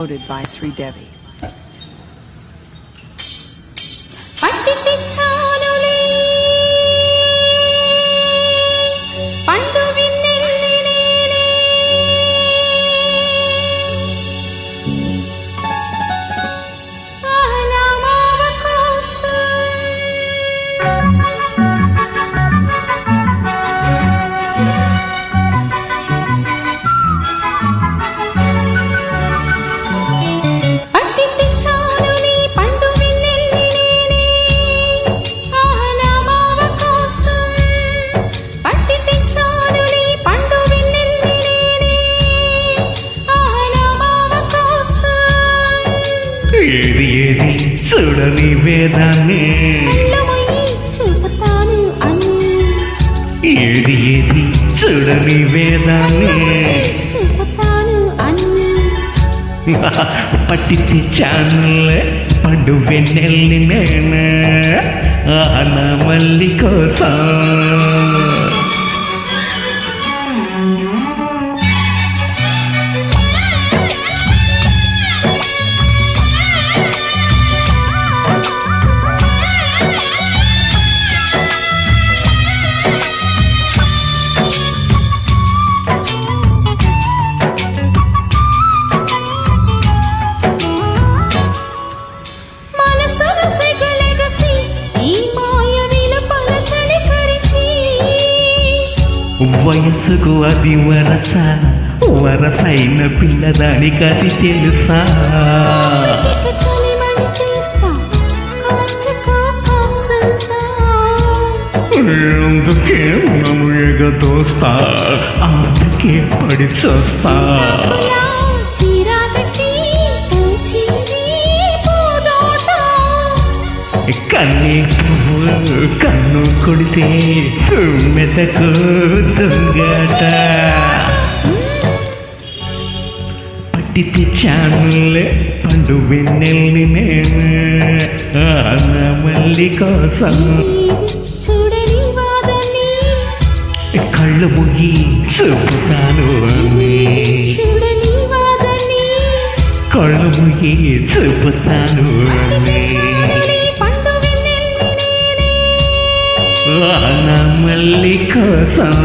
Voted by Sri Devi. ఏది ఏది చూడని వేదాన్ని చూపుతాను అన్ని ఏది ఏది చూడని వేదాన్ని చూపుతాను అన్ని పట్టి తెచ్చానులే పండు వెన్నెల్లి నేను నా మల్లి కోసం వయసుకు అది వరస వరసైన పిల్లదానికి అది తెలుసా అందుకే నన్ను ఎగదోస్తా అందుకే పడి చూస్తా కన్నీ కన్ను కొడితే మెదకు దొంగట పట్టి తెచ్చానులే పండు వెన్నెల్ని నేను నా మల్లి కోసం కళ్ళు ముగి చూపుతాను కళ్ళు ముగి చూపుతాను నా మల్లి కోసం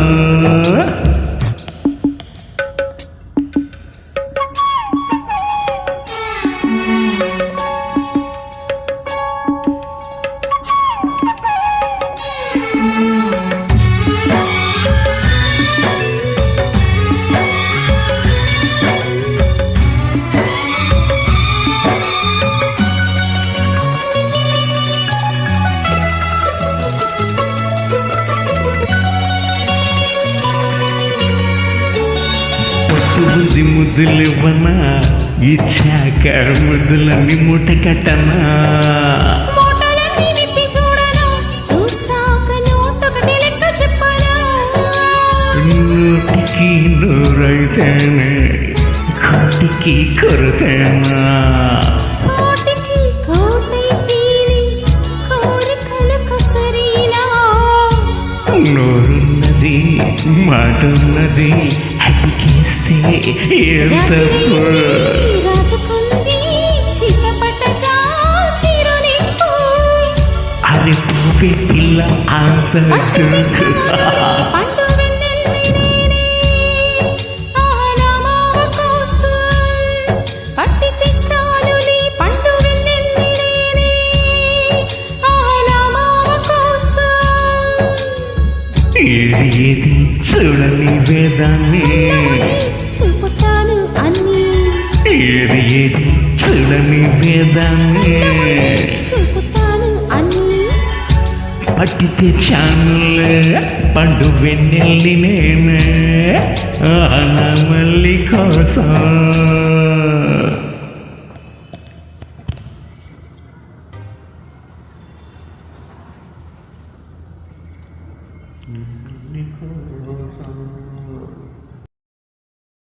బుద్ధి ముద్దులివ్వనా ఇచ్చాక ముద్దులన్నీ మూట కట్టనా నోటికి నోరైతేనే కోటికి కొరతేనా నోరున్నది మాటున్నది అతికిస్తే ఎంత అది పోపే పిల్ల అంత ఏది ఏది చూడని వేదాన్ని చూపుతాను అన్ని ఏది ఏది చూడని వేదాన్ని చూపుతాను అన్ని పట్టి తెచ్చానులే పండు వెన్నెల్లి నేను నా మల్లి కోసం